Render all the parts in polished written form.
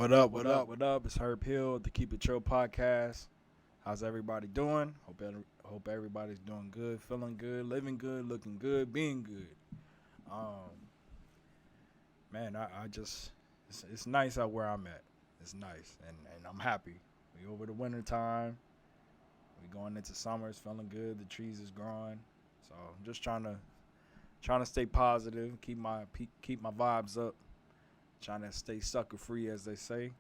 What up? What up? What up? It's Herb Hill, the Keep It Trill podcast. How's everybody doing? Hope everybody's doing good, feeling good, living good, looking good, being good. Um, man, I just it's nice out where I'm at. It's nice, and I'm happy. We over the winter time. We going into summer. It's feeling good. The trees is growing. So I'm just trying to stay positive, keep my vibes up, trying to stay sucker free, as they say.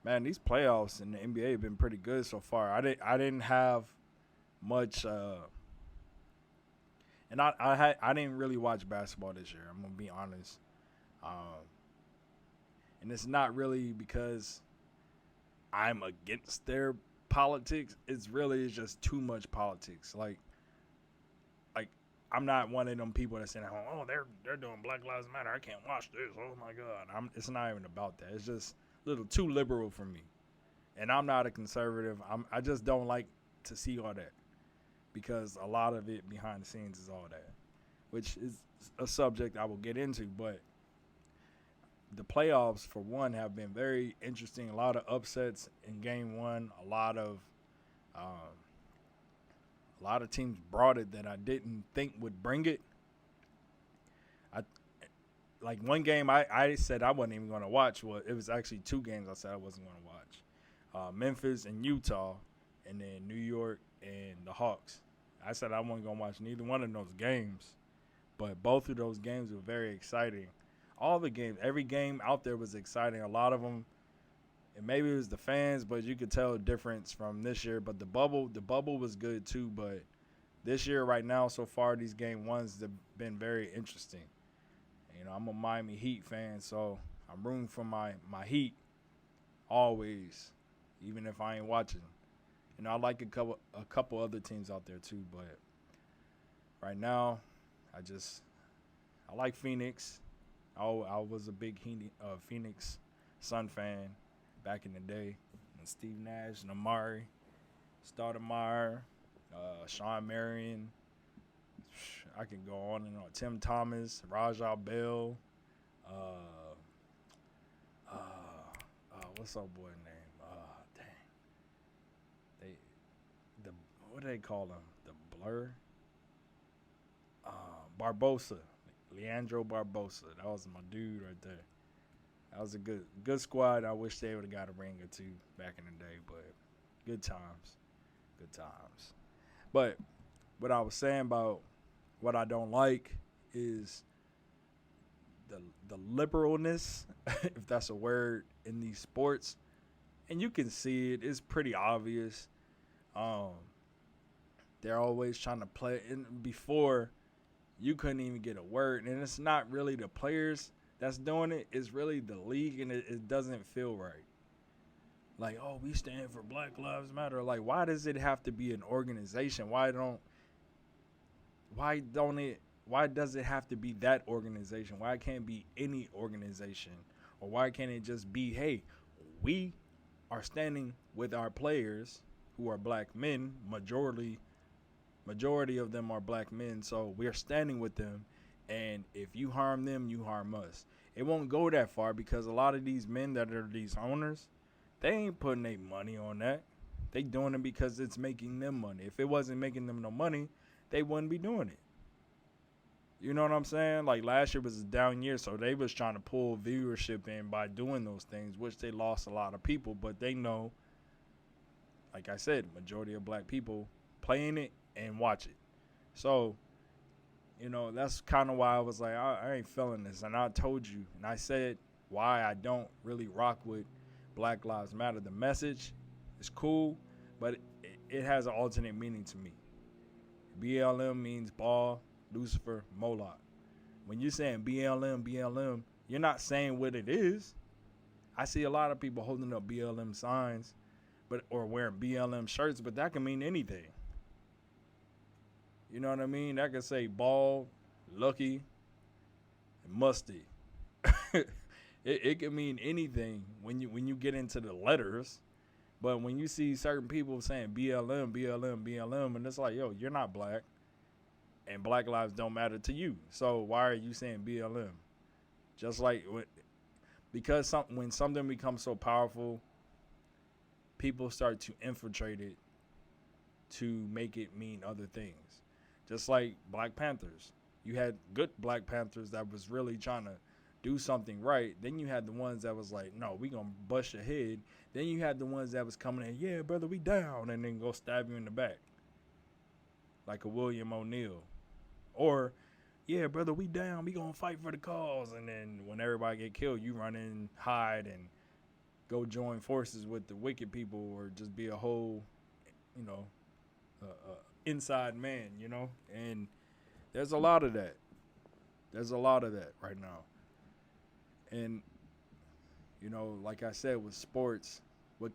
Man, these playoffs in the NBA have been pretty good so far. I didn't have much, and I didn't really watch basketball this year. I'm gonna be honest, um, and it's not really because I'm against their politics. It's just too much politics. Like I'm not one of them people that saying, "Oh, they're doing Black Lives Matter. I can't watch this. Oh my God." It's not even about that. It's just a little too liberal for me, and I'm not a conservative. I just don't like to see all that because a lot of it behind the scenes is all that, which is a subject I will get into. But the playoffs, for one, have been very interesting. A lot of upsets in Game One. Um, a lot of teams brought it that I didn't think would bring it. I like one game I said I wasn't even going to watch. Well, it was actually two games I said I wasn't going to watch. Memphis and Utah, and then New York and the Hawks. I said I wasn't going to watch neither one of those games, but both of those games were very exciting. All the games, every game out there was exciting. A lot of them, and maybe it was the fans, but you could tell a difference from this year. But the bubble was good too. But this year, right now, so far, these game ones have been very interesting. You know, I'm a Miami Heat fan, so I'm rooting for my Heat always, even if I ain't watching. You know, I like a couple other teams out there too, but right now, I like Phoenix. I was a big Phoenix Sun fan back in the day. And Steve Nash, Amari, Stoudemire, Sean Marion. I can go on and on. Tim Thomas, Rajah Bell. What's our boy name? Dang. What do they call him? The Blur. Barbosa, Leandro Barbosa. That was my dude right there. That was a good squad. I wish they would have got a ring or two back in the day, but good times. Good times. But what I was saying about what I don't like is the liberalness, if that's a word, in these sports. And you can see it. It's pretty obvious. They're always trying to play. And before, you couldn't even get a word. And it's not really the players that's doing it. It's really the league, and it doesn't feel right. Like, oh, we stand for Black Lives Matter. Like, why does it have to be an organization? Why does it have to be that organization? Why can't it be any organization? Or why can't it just be, hey, we are standing with our players who are black men, majority of them are black men, so we're standing with them, and if you harm them, you harm us. It won't go that far because a lot of these men that are these owners, they ain't putting their money on that. They doing it because it's making them money. If it wasn't making them no money, they wouldn't be doing it. You know what I'm saying? Like last year was a down year, so they was trying to pull viewership in by doing those things, which they lost a lot of people, but they know, like I said, majority of black people playing it and watch it. So, you know, that's kind of why I was like, I ain't feeling this. And I told you, and I said why I don't really rock with Black Lives Matter. The message is cool, but it has an alternate meaning to me. BLM means Baal, Lucifer, Moloch. When you're saying BLM, you're not saying what it is. I see a lot of people holding up BLM signs or wearing BLM shirts, but that can mean anything. You know what I mean? That could say Ball, Lucky, and Musty. it can mean anything when you get into the letters. But when you see certain people saying BLM, and it's like, yo, you're not black, and black lives don't matter to you. So why are you saying BLM? Just like because when something becomes so powerful, people start to infiltrate it to make it mean other things. Just like Black Panthers. You had good Black Panthers that was really trying to do something right. Then you had the ones that was like, no, we gonna bust your head. Then you had the ones that was coming in, yeah, brother, we down, and then go stab you in the back. Like a William O'Neill. Or, yeah, brother, we down, we gonna fight for the cause. And then when everybody get killed, you run in, hide, and go join forces with the wicked people, or just be a whole, you know, inside man, you know? And there's a lot of that. There's a lot of that right now. And, you know, like I said, with sports, what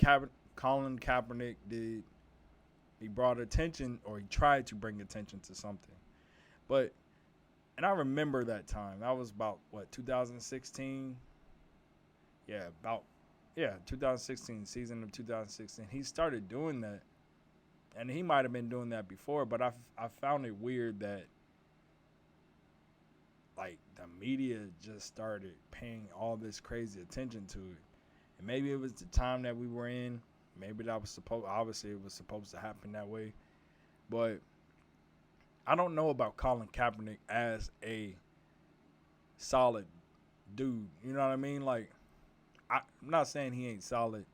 Colin Kaepernick did, he brought attention, or he tried to bring attention to something. But, and I remember that time. That was about, 2016? Yeah, 2016, season of 2016. He started doing that. And he might have been doing that before, but I found it weird that, like, the media just started paying all this crazy attention to it. And maybe it was the time that we were in. Maybe that was obviously it was supposed to happen that way. But I don't know about Colin Kaepernick as a solid dude. You know what I mean? Like, I'm not saying he ain't solid.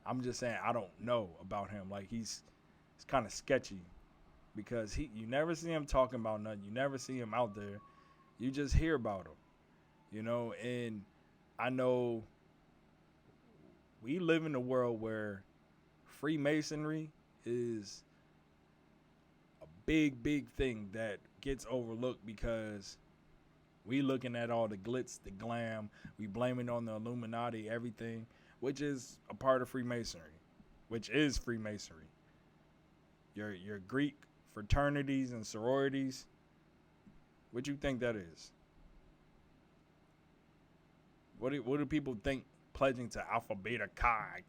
I'm just saying I don't know about him. Like, it's kind of sketchy because you never see him talking about nothing. You never see him out there. You just hear about him, you know. And I know we live in a world where Freemasonry is a big, big thing that gets overlooked because we looking at all the glitz, the glam. We blame it on the Illuminati, everything, which is a part of Freemasonry, which is Freemasonry. Your Greek fraternities and sororities, what you think that is? What do people think pledging to Alpha Beta Chi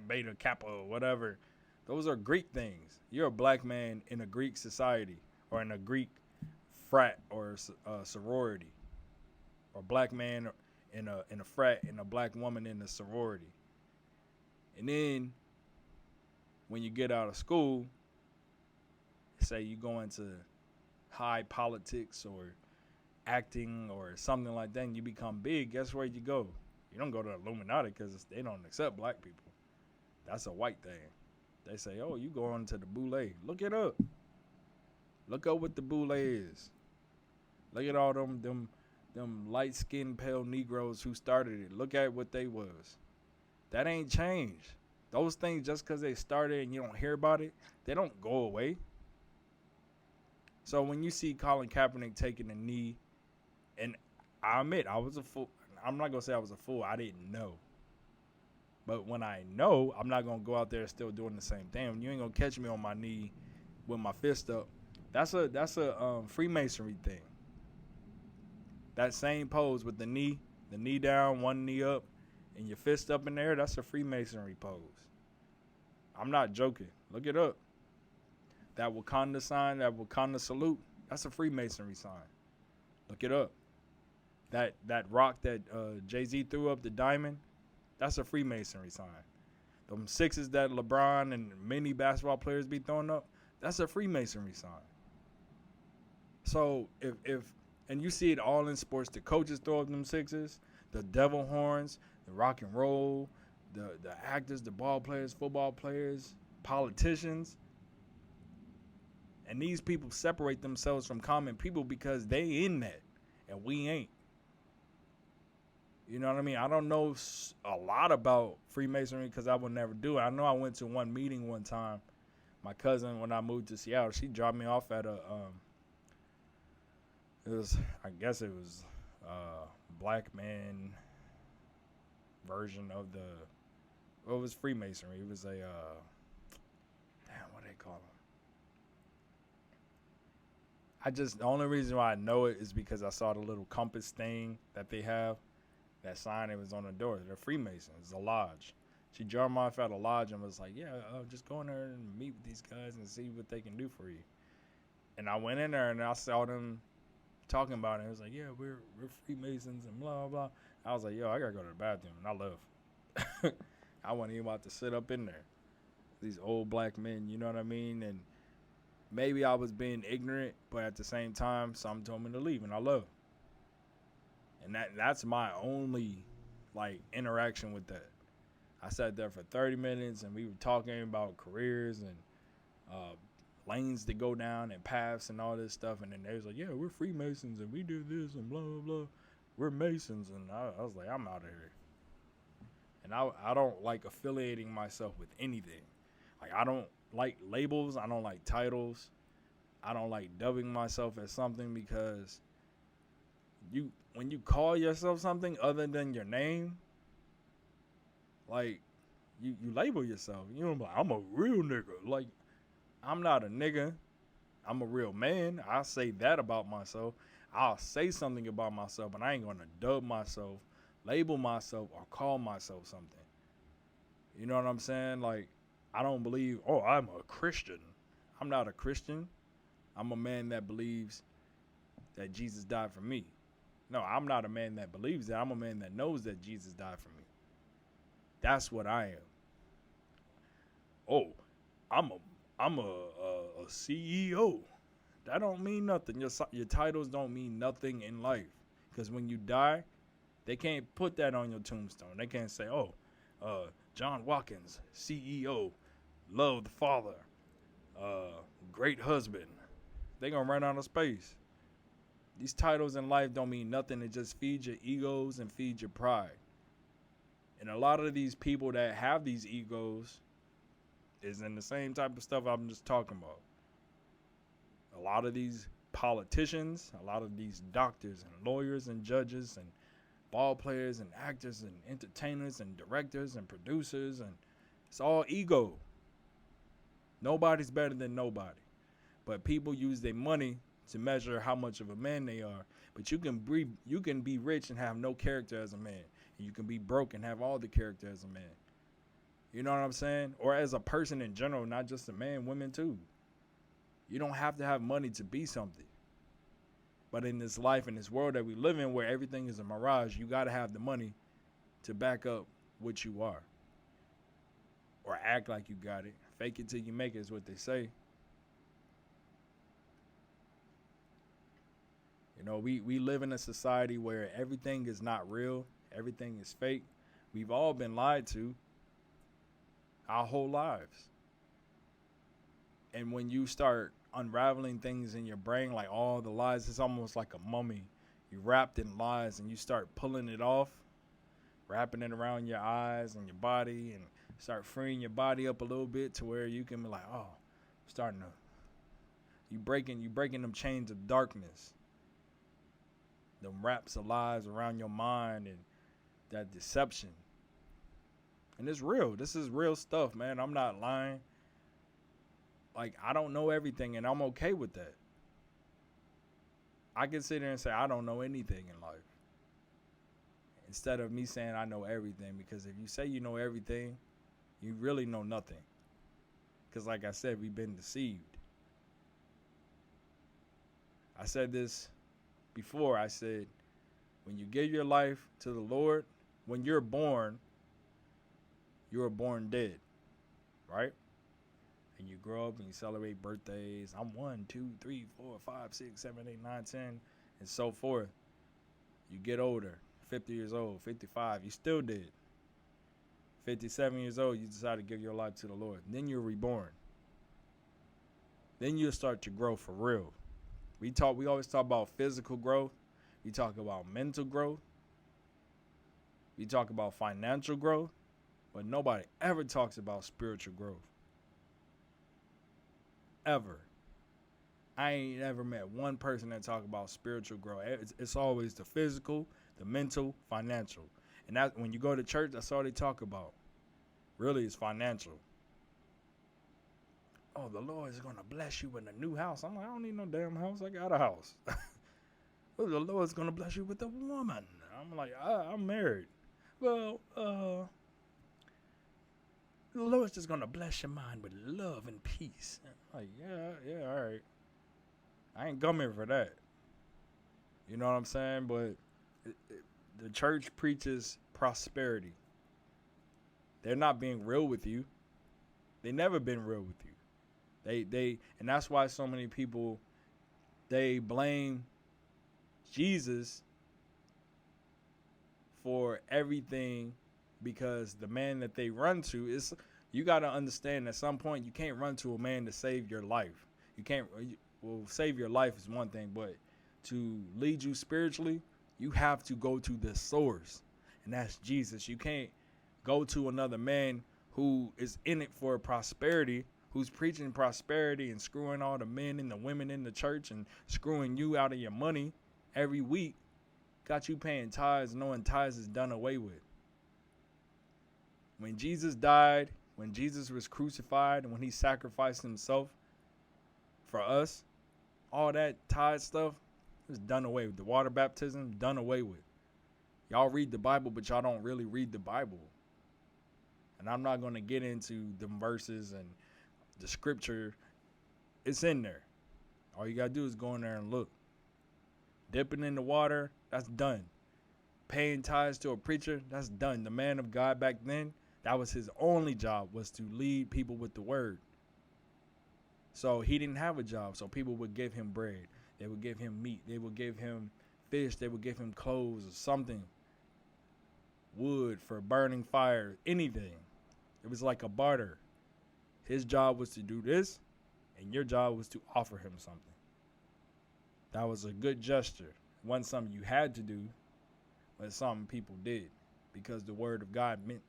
Beta Kappa, whatever? Those are Greek things. You're a black man in a Greek society or in a Greek frat or sorority, or black man in a frat and a black woman in a sorority. And then when you get out of school, say you go into high politics or acting or something like that, and you become big, guess where you go? You don't go to the Illuminati because they don't accept black people. That's a white thing. They say, oh, you go into the Boule. Look it up. Look up what the Boule is. Look at all them light-skinned, pale Negroes who started it. Look at what they was. That ain't changed. Those things, just because they started and you don't hear about it, they don't go away. So when you see Colin Kaepernick taking a knee, and I admit I was a fool. I'm not going to say I was a fool. I didn't know. But when I know, I'm not going to go out there still doing the same thing. You ain't going to catch me on my knee with my fist up. That's a Freemasonry thing. That same pose with the knee down, one knee up, and your fist up in there, that's a Freemasonry pose. I'm not joking. Look it up. That Wakanda sign, that Wakanda salute, that's a Freemasonry sign. Look it up. That rock that Jay-Z threw up, the diamond, that's a Freemasonry sign. Them sixes that LeBron and many basketball players be throwing up, that's a Freemasonry sign. So if and you see it all in sports, the coaches throw up them sixes, the devil horns, the rock and roll, the actors, the ball players, football players, politicians. And these people separate themselves from common people because they in that, and we ain't. You know what I mean? I don't know a lot about Freemasonry because I would never do it. I know I went to one meeting one time. My cousin, when I moved to Seattle, she dropped me off at I guess it was black man version of it was Freemasonry. It was a, what do they call them? The only reason why I know it is because I saw the little compass thing that they have. That sign, it was on the door. They're Freemasons. It's a lodge. She dropped me off at a lodge and was like, yeah, just go in there and meet with these guys and see what they can do for you. And I went in there and I saw them talking about it. It was like, yeah, we're Freemasons and blah blah. I was like, yo, I gotta go to the bathroom, and I left. I wasn't even about to sit up in there. These old black men, you know what I mean? And maybe I was being ignorant, but at the same time, some told me to leave, and I left. And that's my only like interaction with that. I sat there for 30 minutes, and we were talking about careers and uh, lanes to go down and paths and all this stuff. And then they was like, yeah, we're Freemasons and we do this and blah, blah, blah. We're Masons. And I was like, I'm out of here. And I don't like affiliating myself with anything. Like, I don't like labels. I don't like titles. I don't like dubbing myself as something because when you call yourself something other than your name, like, you label yourself. You know, like, I'm a real nigga. Like, I'm not a nigga. I'm a real man. I say that about myself. I'll say something about myself, but I ain't going to dub myself, label myself, or call myself something. You know what I'm saying? Like, I don't believe, oh, I'm a Christian. I'm not a Christian. I'm a man that believes that Jesus died for me. No, I'm not a man that believes that. I'm a man that knows that Jesus died for me. That's what I am. Oh, I'm a CEO. That don't mean nothing. Your titles don't mean nothing in life. Because when you die, they can't put that on your tombstone. They can't say, oh, John Watkins, CEO, love the father, great husband. They gonna run out of space. These titles in life don't mean nothing. It just feeds your egos and feeds your pride. And a lot of these people that have these egos is in the same type of stuff I'm just talking about. A lot of these politicians, a lot of these doctors and lawyers and judges and ball players and actors and entertainers and directors and producers, and it's all ego. Nobody's better than nobody. But people use their money to measure how much of a man they are. But you can be rich and have no character as a man. And you can be broke and have all the character as a man. You know what I'm saying? Or as a person in general, not just a man, women too. You don't have to have money to be something. But in this life, in this world that we live in, where everything is a mirage, you got to have the money to back up what you are. Or act like you got it. Fake it till you make it is what they say. You know, we live in a society where everything is not real. Everything is fake. We've all been lied to our whole lives. And when you start unraveling things in your brain, like all the lies, it's almost like a mummy. You wrapped in lies and you start pulling it off, wrapping it around your eyes and your body, and start freeing your body up a little bit to where you can be like, oh, starting to, you breaking them chains of darkness. Them wraps of lies around your mind and that deception. And it's real. This is real stuff, man. I'm not lying. Like, I don't know everything, and I'm okay with that. I can sit there and say I don't know anything in life, instead of me saying I know everything. Because if you say you know everything, you really know nothing. Because like I said, we've been deceived. I said this before. I said, when you give your life to the Lord, when you're born dead, right? And you grow up and you celebrate birthdays. I'm 1, 2, 3, 4, 5, 6, 7, 8, 9, 10, and so forth. You get older, 50 years old, 55, you still dead. 57 years old, you decide to give your life to the Lord. Then you're reborn. Then you'll start to grow for real. We always talk about physical growth. We talk about mental growth. We talk about financial growth. But nobody ever talks about spiritual growth. Ever. I ain't ever met one person that talk about spiritual growth. It's always the physical, the mental, financial. And that when you go to church, that's all they talk about. Really, it's financial. Oh, the Lord is going to bless you with a new house. I'm like, I don't need no damn house. I got a house. Well, the Lord's going to bless you with a woman. I'm like, I'm married. Well, the Lord's just going to bless your mind with love and peace. I'm like, yeah, all right. I ain't coming for that. You know what I'm saying? But the church preaches prosperity. They're not being real with you. They never been real with you. And that's why so many people, they blame Jesus for everything, because the man that they run to is, you got to understand at some point you can't run to a man to save your life. You can't, well, save your life is one thing, but to lead you spiritually, you have to go to the source, and that's Jesus. You can't go to another man who is in it for prosperity, who's preaching prosperity and screwing all the men and the women in the church and screwing you out of your money every week. Got you paying tithes, knowing tithes is done away with. When Jesus died, when Jesus was crucified, and when he sacrificed himself for us, all that tithe stuff was done away with. The water baptism, done away with. Y'all read the Bible, but y'all don't really read the Bible. And I'm not going to get into the verses and the scripture. It's in there. All you got to do is go in there and look. Dipping in the water, that's done. Paying tithes to a preacher, that's done. The man of God back then, that was his only job, was to lead people with the word. So he didn't have a job, so people would give him bread. They would give him meat. They would give him fish. They would give him clothes or something. Wood for burning fire, anything. It was like a barter. His job was to do this, and your job was to offer him something. That was a good gesture. It wasn't something you had to do, but it's something people did, because the word of God meant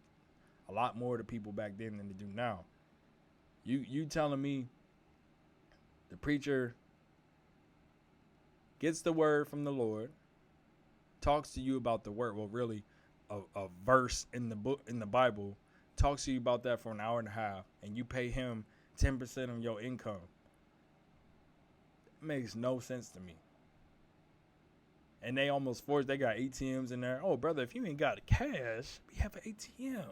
a lot more to people back then than they do now. You telling me the preacher gets the word from the Lord, talks to you about the word, well, really a verse in the book, in the Bible, talks to you about that for an hour and a half, and you pay him 10% of your income. It makes no sense to me. And they almost forced, they got ATMs in there. Oh, brother, if you ain't got cash, we have an ATM.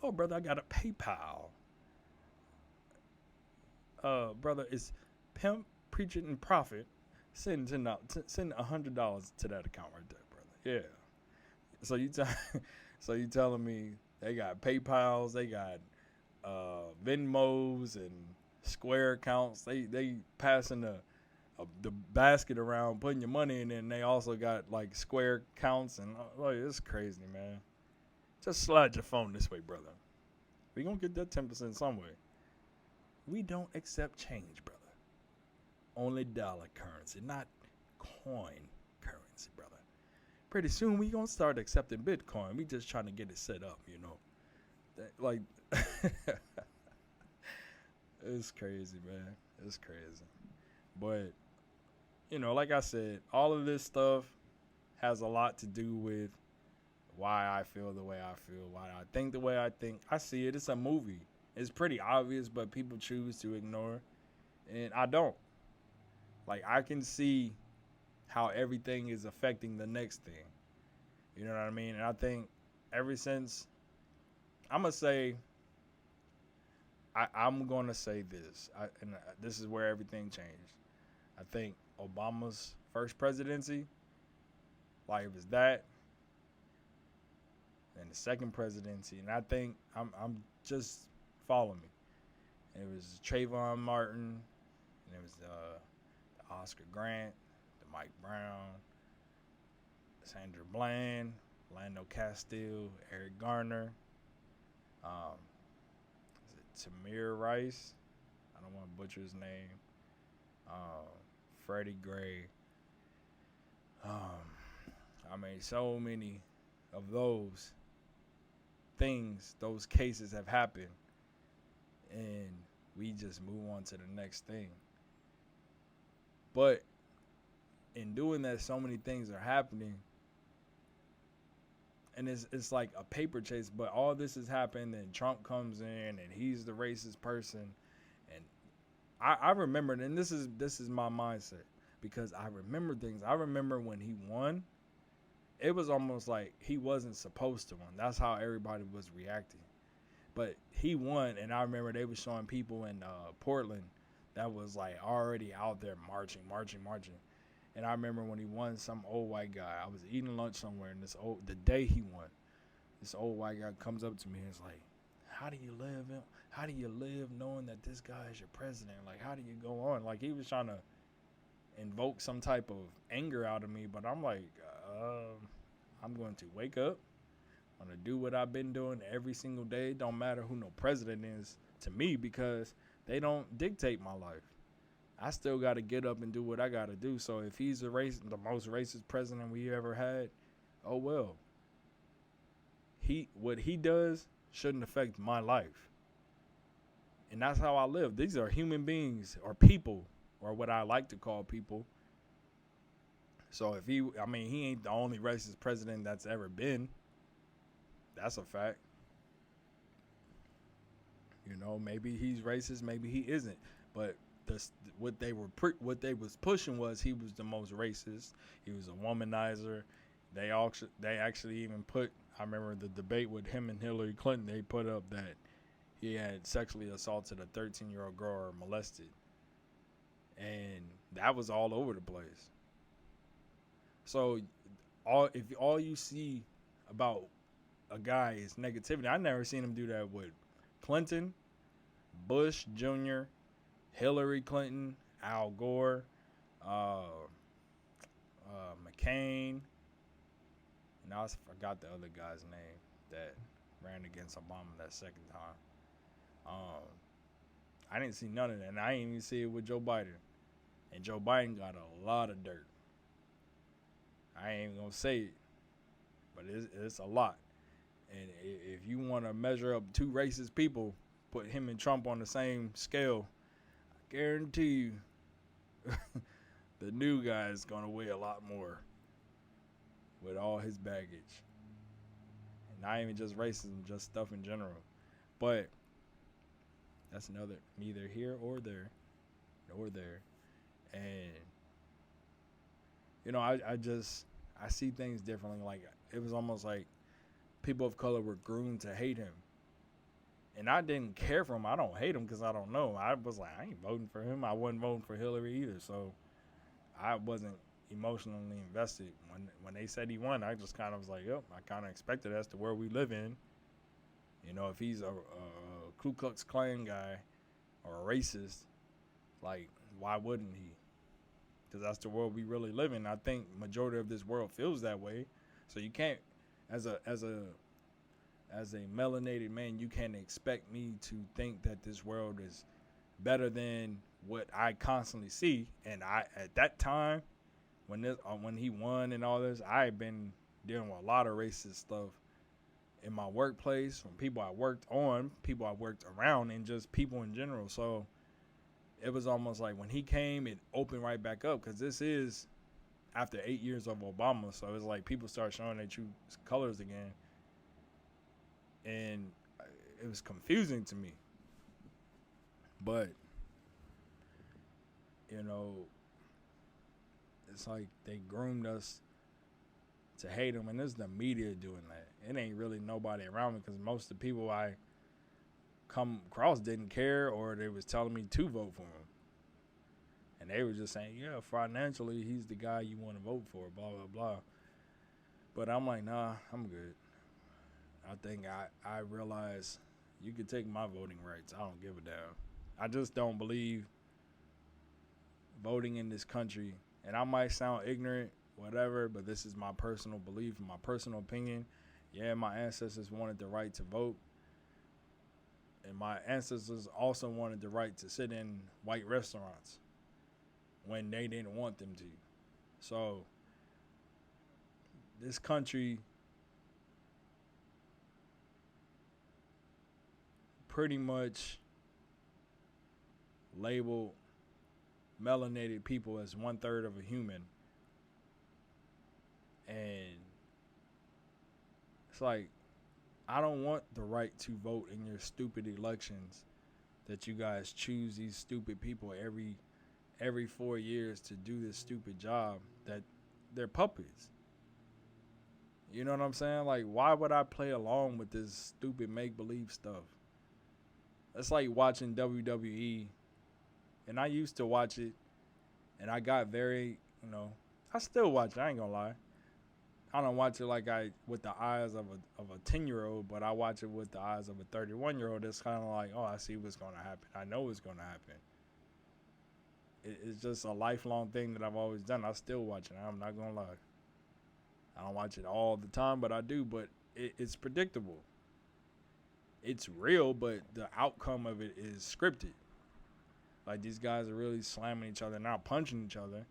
Oh, brother, I got a PayPal. Brother, it's pimp, preaching, and profit. Send $100 to that account right there, brother. Yeah. So you telling me they got PayPals, they got Venmos and Square accounts. They passing the basket around, putting your money in, and they also got like Square accounts, and it's crazy, man. Just slide your phone this way, brother. We gonna get that 10% some way. We don't accept change, brother. Only dollar currency, not coin currency, brother. Pretty soon we gonna start accepting Bitcoin. We just trying to get it set up, you know. Like, it's crazy, man. It's crazy. But, you know, like I said, all of this stuff has a lot to do with why I feel the way I feel, why I think the way I think. I see it. It's a movie. It's pretty obvious, but people choose to ignore. And I don't. Like, I can see how everything is affecting the next thing. You know what I mean? And I think ever since, I'm going to say this. And this is where everything changed. I think Obama's first presidency, like it was that, and the second presidency, and I think I'm just following me. And it was Trayvon Martin, and it was the Oscar Grant, the Mike Brown, Sandra Bland, Lando Castile, Eric Garner, is it Tamir Rice? I don't want to butcher his name. Freddie Gray. I mean, so many of those things, those cases have happened, and we just move on to the next thing. But in doing that, so many things are happening, and it's like a paper chase. But all this has happened, and Trump comes in, and he's the racist person, and I remember, and this is my mindset, because I remember things. I remember when he won, it was almost like he wasn't supposed to win. That's how everybody was reacting. But he won, and I remember they were showing people in Portland that was like already out there marching. And I remember when he won, some old white guy. I was eating lunch somewhere, and the day he won, this old white guy comes up to me and is like, "How do you live? How do you live knowing that this guy is your president? Like, how do you go on?" Like, he was trying to invoke some type of anger out of me, but I'm like, I'm going to wake up. I'm going to do what I've been doing every single day. Don't matter who no president is to me, because they don't dictate my life. I still got to get up and do what I got to do. So if he's the most racist president we ever had, oh well. What he does shouldn't affect my life. And that's how I live. These are human beings, or people, or what I like to call people. So if he ain't the only racist president that's ever been. That's a fact. You know, maybe he's racist, maybe he isn't. But what they was pushing was he was the most racist. He was a womanizer. They actually even put. I remember the debate with him and Hillary Clinton. They put up that he had sexually assaulted a 13-year-old girl or molested, and that was all over the place. So, if all you see about a guy is negativity, I never seen him do that with Clinton, Bush Jr., Hillary Clinton, Al Gore, McCain, and I forgot the other guy's name that ran against Obama that second time. I didn't see none of that, and I didn't even see it with Joe Biden. And Joe Biden got a lot of dirt. I ain't gonna say it, but it's a lot. And if you want to measure up two racist people, put him and Trump on the same scale, I guarantee you the new guy is going to weigh a lot more with all his baggage. And not even just racism, just stuff in general. But that's neither here or there. And, you know, I see things differently. Like, it was almost like people of color were groomed to hate him. And I didn't care for him. I don't hate him because I don't know. I was like, I ain't voting for him. I wasn't voting for Hillary either. So I wasn't emotionally invested. When they said he won, I just kind of was like, yep, I kind of expected that's the world we live in. You know, if he's a Ku Klux Klan guy or a racist, like, why wouldn't he? Because that's the world we really live in. I think majority of this world feels that way. So you can't, as a melanated man, you can't expect me to think that this world is better than what I constantly see. And at that time, when he won and all this, I had been dealing with a lot of racist stuff in my workplace, from people I worked on, people I worked around, and just people in general. So it was almost like when he came, it opened right back up, because this is after 8 years of Obama. So it's like people start showing their true colors again. And it was confusing to me. But, you know, it's like they groomed us to hate him. And this is the media doing that. It ain't really nobody around me, because most of the people I come across didn't care, or they was telling me to vote for him. And they were just saying, yeah, financially, he's the guy you want to vote for, blah, blah, blah. But I'm like, nah, I'm good. I think I realize you can take my voting rights. I don't give a damn. I just don't believe voting in this country. And I might sound ignorant, whatever, but this is my personal belief and my personal opinion. Yeah, my ancestors wanted the right to vote. And my ancestors also wanted the right to sit in white restaurants when they didn't want them to. So this country pretty much labeled melanated people as 1/3 of a human. And it's like, I don't want the right to vote in your stupid elections that you guys choose these stupid people every 4 years to do this stupid job that they're puppets. You know what I'm saying? Like, why would I play along with this stupid make-believe stuff? It's like watching WWE, and I used to watch it, and I got very, I still watch it. I ain't gonna lie. I don't watch it like I with the eyes of a 10-year-old, but I watch it with the eyes of a 31-year-old. It's kind of like, oh, I see what's gonna happen. I know what's gonna happen. It's just a lifelong thing that I've always done. I still watch it. I'm not gonna lie. I don't watch it all the time, but I do. But it's predictable. It's real, but the outcome of it is scripted. Like these guys are really slamming each other, not punching each other.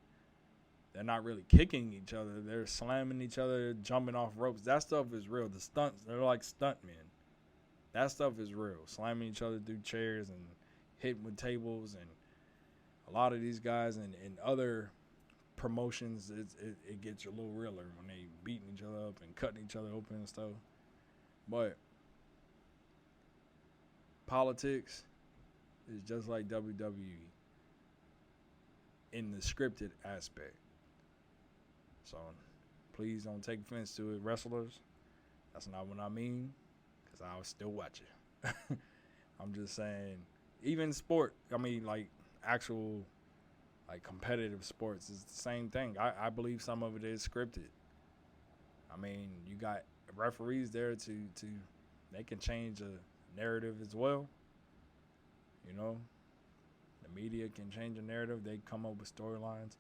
They're not really kicking each other. They're slamming each other, jumping off ropes. That stuff is real. The stunts, they're like stuntmen. That stuff is real. Slamming each other through chairs and hitting with tables. And a lot of these guys in other promotions, it gets a little realer when they beating each other up and cutting each other open and stuff. But politics is just like WWE in the scripted aspect. So please don't take offense to it, wrestlers. That's not what I mean, because I'll still watch it. I'm just saying, even sport, I mean, like actual, like competitive sports is the same thing. I believe some of it is scripted. I mean, you got referees there to they can change a narrative as well. You know, the media can change a narrative. They come up with storylines.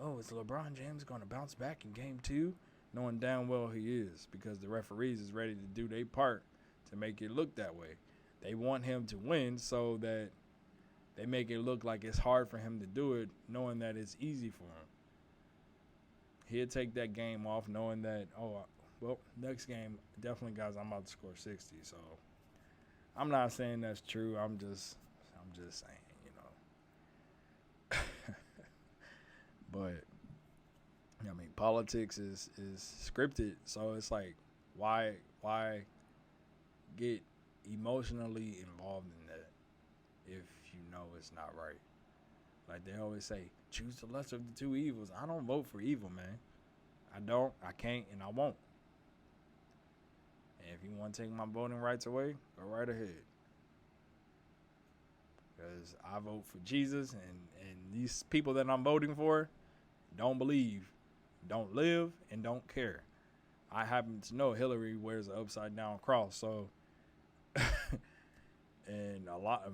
Oh, is LeBron James going to bounce back in game 2? Knowing damn well he is, because the referees is ready to do their part to make it look that way. They want him to win so that they make it look like it's hard for him to do it, knowing that it's easy for him. He'll take that game off knowing that, oh, well, next game, definitely, guys, I'm about to score 60. So I'm not saying that's true. I'm just saying, you know. But I mean, politics is scripted, so it's like, why get emotionally involved in that if you know it's not right? Like they always say, choose the lesser of the two evils. I don't vote for evil, man. I don't, I can't, and I won't. And if you want to take my voting rights away, go right ahead. Because I vote for Jesus, and these people that I'm voting for don't believe, don't live, and don't care. I happen to know Hillary wears an upside down cross, so and a lot of,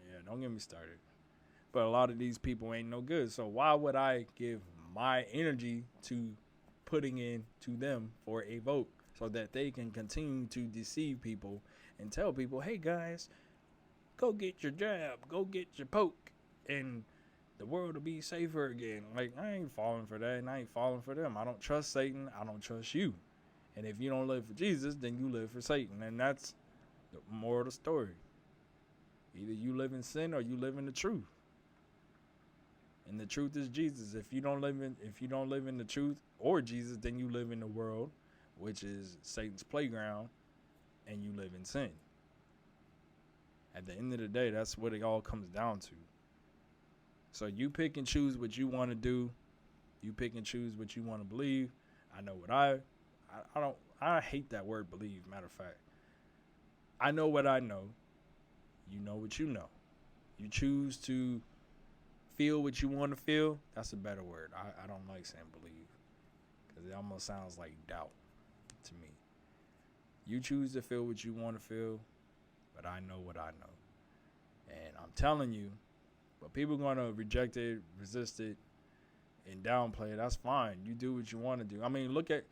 yeah, don't get me started. But a lot of these people ain't no good. So why would I give my energy to putting in to them for a vote so that they can continue to deceive people and tell people, hey guys, go get your jab, go get your poke, and the world will be safer again. Like, I ain't falling for that, and I ain't falling for them. I don't trust Satan. I don't trust you. And if you don't live for Jesus, then you live for Satan. And that's the moral of the story. Either you live in sin or you live in the truth. And the truth is Jesus. If you don't live in the truth or Jesus, then you live in the world, which is Satan's playground, and you live in sin. At the end of the day, that's what it all comes down to. So you pick and choose what you want to do. You pick and choose what you want to believe. I know what I hate that word believe, matter of fact. I know what I know. You know what you know. You choose to feel what you want to feel. That's a better word. I don't like saying believe, because it almost sounds like doubt to me. You choose to feel what you want to feel, but I know what I know. And I'm telling you, but people going to reject it, resist it, and downplay it. That's fine. You do what you want to do. I mean, look at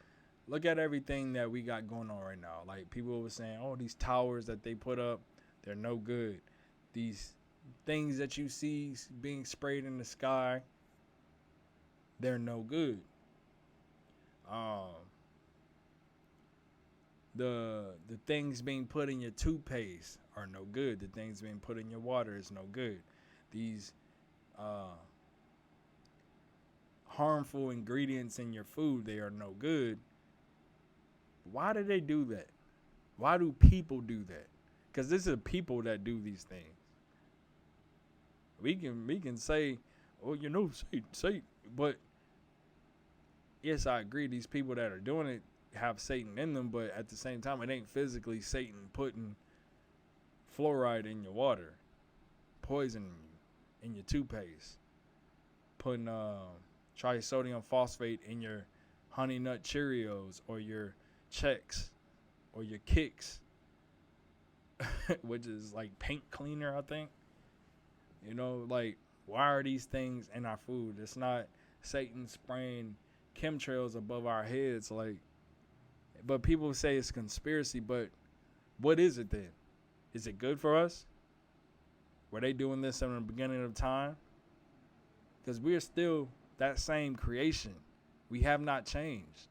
everything that we got going on right now. Like, people were saying, oh, these towers that they put up, they're no good. These things that you see being sprayed in the sky, they're no good. The things being put in your toothpaste are no good. The things being put in your water is no good. These harmful ingredients in your food, they are no good. Why do they do that? Why do people do that? Because this is people that do these things. We can say, oh, you know, Satan, but yes, I agree. These people that are doing it have Satan in them, but at the same time, it ain't physically Satan putting fluoride in your water, poisoning you in your toothpaste, putting trisodium phosphate in your Honey Nut Cheerios or your Chex or your Kicks, which is like paint cleaner, I think. You know, like, why are these things in our food? It's not Satan spraying chemtrails above our heads, like. But people say it's conspiracy. But what is it then? Is it good for us? Were they doing this in the beginning of time? Because we are still that same creation. We have not changed.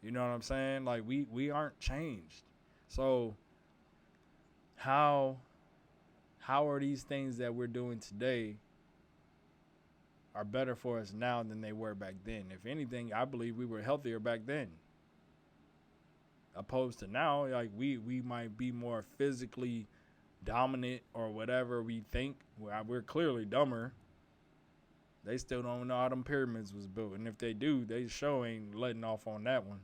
You know what I'm saying? Like, we aren't changed. So how are these things that we're doing today are better for us now than they were back then? If anything, I believe we were healthier back then. Opposed to now, like we might be more physically dominant or whatever we think. We're clearly dumber. They still don't know how them pyramids was built. And if they do, they sure ain't letting off on that one.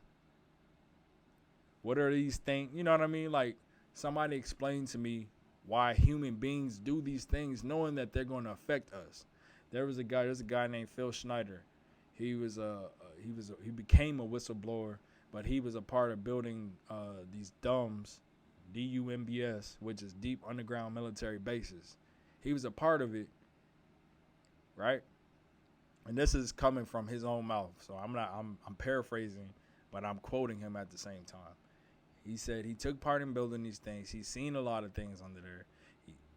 What are these things? You know what I mean? Like, somebody explain to me why human beings do these things knowing that they're going to affect us. There's a guy named Phil Schneider. He became a whistleblower, but he was a part of building these DUMBs, DUMBS, which is deep underground military bases. He was a part of it, right? And this is coming from his own mouth, so I'm paraphrasing, but I'm quoting him at the same time. He said he took part in building these things. He's seen a lot of things under there.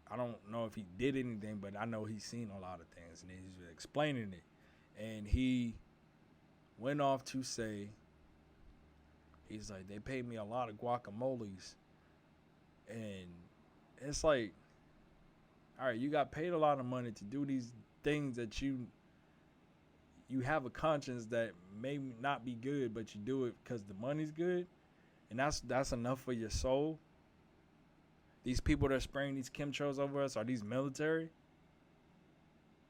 I don't know if he did anything, but I know he's seen a lot of things, and he's explaining it. And he went off to say, he's like, they paid me a lot of guacamoles. And it's like, all right, you got paid a lot of money to do these things that you have a conscience that may not be good, but you do it because the money's good. And that's enough for your soul. These people that are spraying these chemtrails over us, are these military?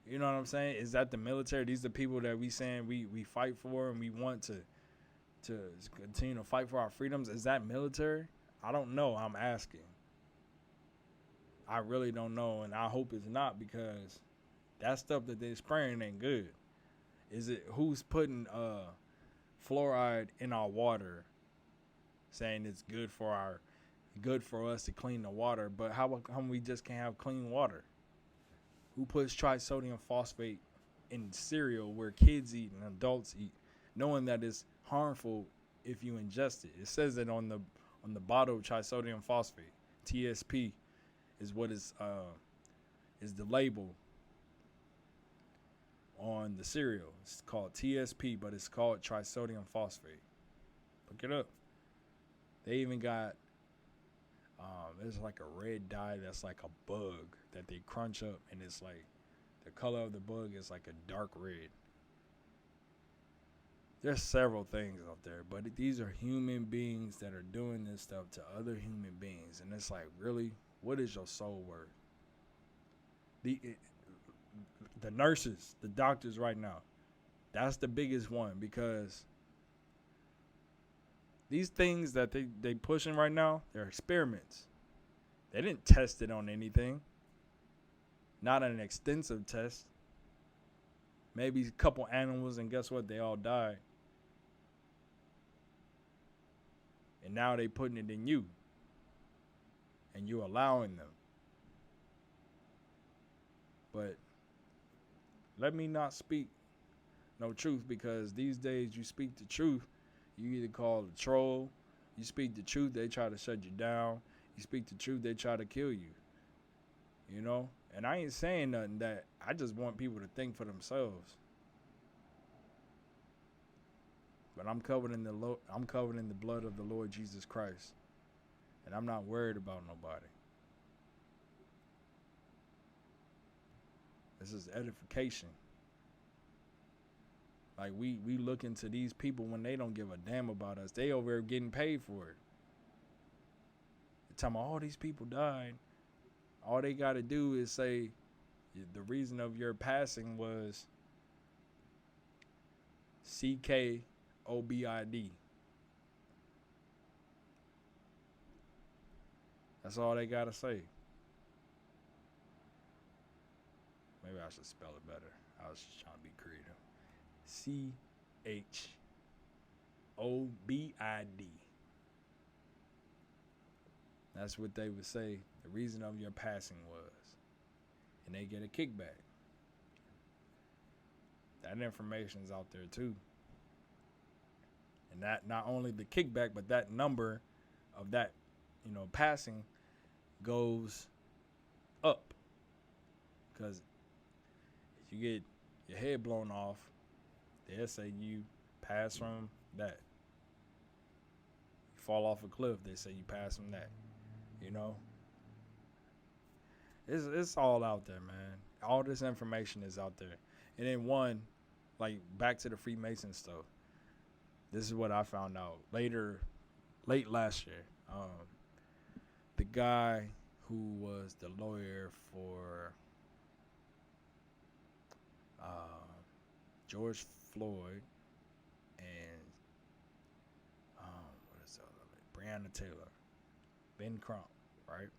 You know what I'm saying? Is that the military? These are the people that we saying we fight for and we want to continue to fight for our freedoms. Is that military? I don't know. I'm asking. I really don't know, and I hope it's not, because that stuff that they're spraying ain't good. Is it who's putting fluoride in our water, saying it's good for us to clean the water, but how come we just can't have clean water? Who puts trisodium phosphate in cereal where kids eat and adults eat, knowing that it's harmful if you ingest it? It says it on the bottle of trisodium phosphate. TSP is what is the label on the cereal. It's called TSP, but it's called trisodium phosphate. Look it up. They even got there's like a red dye that's like a bug that they crunch up, and it's like the color of the bug is like a dark red. There's several things out there, but these are human beings that are doing this stuff to other human beings, and it's like, really, what is your soul worth? The nurses, the doctors right now, that's the biggest one, because these things that they pushing right now, they're experiments. They didn't test it on anything. Not an extensive test. Maybe a couple animals, and guess what? They all died. And now they putting it in you. And you allowing them. But let me not speak no truth, because these days you speak the truth, you either call a troll. You speak the truth, they try to shut you down. You speak the truth, they try to kill you. You know? And I ain't saying nothing that. I just want people to think for themselves. But I'm covered in the blood of the Lord Jesus Christ. And I'm not worried about nobody. This is edification. Like, we look into these people when they don't give a damn about us. They over there getting paid for it. They're talking about all these people died. All they got to do is say the reason of your passing was CKOBID. That's all they got to say. Maybe I should spell it better. I was just trying to be creative. CHOBID. That's what they would say the reason of your passing was. And they get a kickback. That information is out there too. And that not only the kickback, but that number of that, passing goes up. Because if you get your head blown off, they'll say you pass from that. You fall off a cliff, they say you pass from that. It's all out there, man. All this information is out there. And then like back to the Freemason stuff. This is what I found out late last year. The guy who was the lawyer for George Floyd and what is that? Breonna Taylor, Ben Crump, right?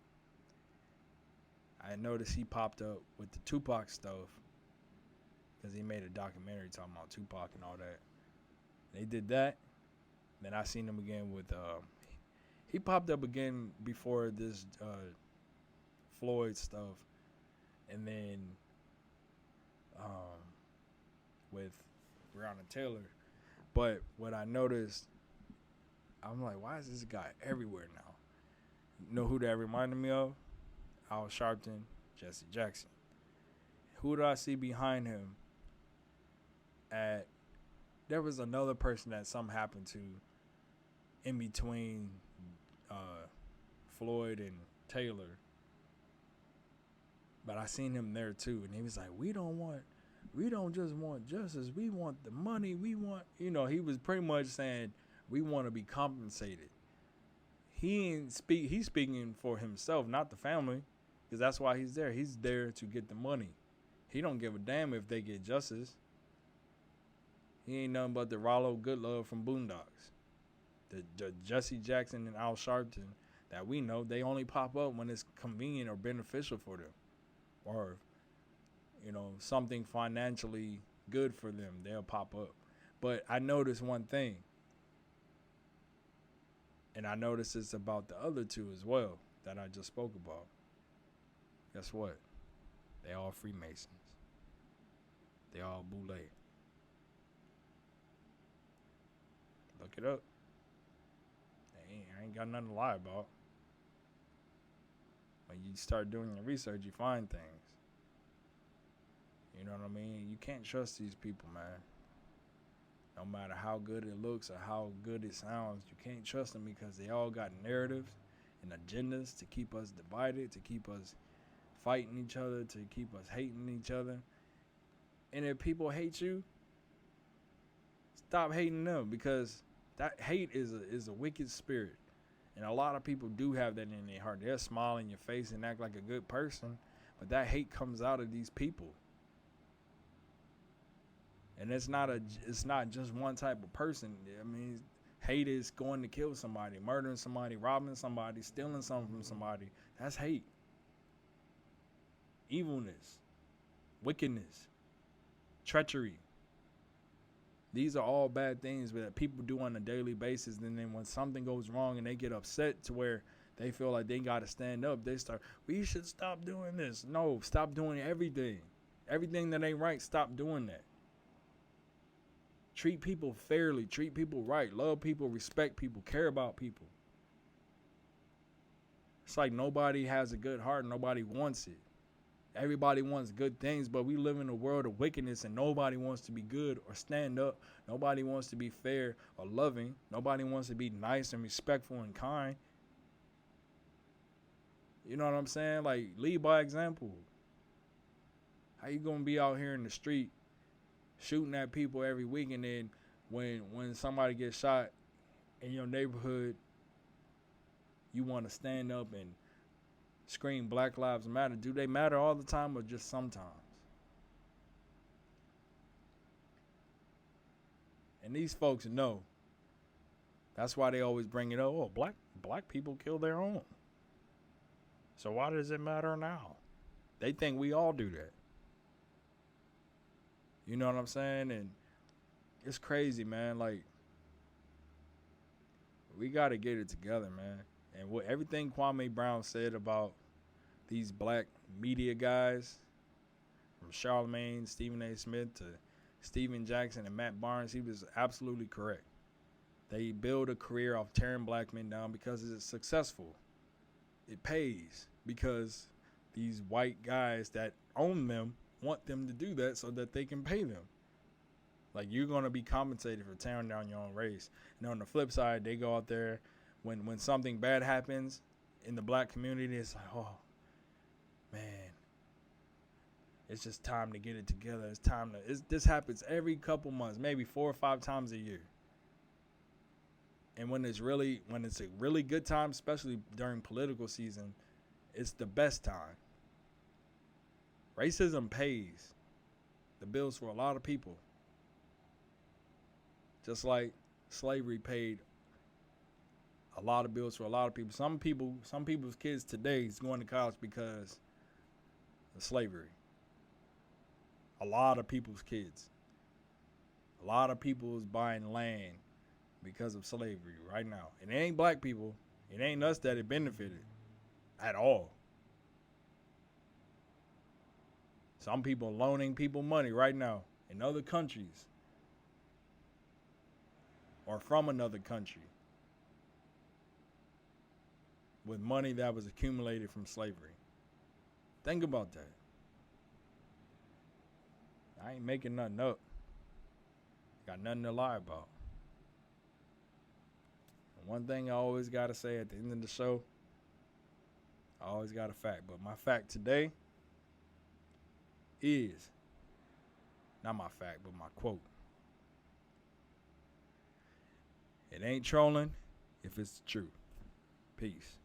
I noticed he popped up with the Tupac stuff because he made a documentary talking about Tupac and all that. They did that. Then I seen him again with he popped up again before this Floyd stuff, and then with Breonna Taylor. But what I noticed, I'm like, why is this guy everywhere now? You know who that reminded me of? Al Sharpton, Jesse Jackson. Who do I see behind him? There was another person that something happened to in between Floyd and Taylor. But I seen him there too, and he was like, we don't just want justice, we want the money, we want, he was pretty much saying we want to be compensated. He's speaking for himself, not the family, because that's why he's there. He's there to get the money. He don't give a damn if they get justice. He ain't nothing but the Rollo Goodlove from Boondocks. The Jesse Jackson and Al Sharpton that we know, they only pop up when it's convenient or beneficial for them. Or, something financially good for them, they'll pop up. But I noticed one thing. And I noticed it's about the other two as well that I just spoke about. Guess what? They all Freemasons. They all Boule. Look it up. I ain't got nothing to lie about. When you start doing your research, you find things. You know what I mean? You can't trust these people, man. No matter how good it looks or how good it sounds, you can't trust them because they all got narratives and agendas to keep us divided, to keep us fighting each other, to keep us hating each other. And if people hate you, stop hating them, because that hate is a wicked spirit. And a lot of people do have that in their heart. They'll smile in your face and act like a good person, but that hate comes out of these people. And it's not just one type of person. I mean, hate is going to kill somebody, murdering somebody, robbing somebody, stealing something from somebody. That's hate. Evilness, wickedness, treachery. These are all bad things that people do on a daily basis. And then when something goes wrong and they get upset to where they feel like they got to stand up, we should stop doing this. No, stop doing everything. Everything that ain't right, stop doing that. Treat people fairly. Treat people right. Love people. Respect people. Care about people. It's like nobody has a good heart. Nobody wants it. Everybody wants good things, but we live in a world of wickedness and nobody wants to be good or stand up. Nobody wants to be fair or loving. Nobody wants to be nice and respectful and kind. You know what I'm saying? Like, lead by example. How you going to be out here in the street shooting at people every week, and then when somebody gets shot in your neighborhood, you want to stand up and scream Black Lives Matter? Do they matter all the time or just sometimes? And these folks know. That's why they always bring it up. Oh, black people kill their own. So why does it matter now? They think we all do that. You know what I'm saying? And it's crazy, man. Like, we got to get it together, man. And what everything Kwame Brown said about these black media guys, from Charlemagne, Stephen A. Smith to Steven Jackson and Matt Barnes, he was absolutely correct. They build a career off tearing black men down because it's successful. It pays because these white guys that own them want them to do that so that they can pay them. Like, you're going to be compensated for tearing down your own race. And on the flip side, they go out there when something bad happens in the black community, it's like, oh, man, it's just time to get it together. It's time to. This happens every couple months, maybe 4 or 5 times a year. And when it's a really good time, especially during political season, it's the best time. Racism pays the bills for a lot of people. Just like slavery paid a lot of bills for a lot of people. Some people's kids today is going to college because of slavery. A lot of people's kids. A lot of people is buying land because of slavery right now. And it ain't black people. It ain't us that it benefited at all. Some people loaning people money right now in other countries or from another country with money that was accumulated from slavery. Think about that. I ain't making nothing up. Got nothing to lie about. And one thing I always got to say at the end of the show, I always got a fact. But my fact today is, not my fact, but my quote. It ain't trolling if it's true. Peace.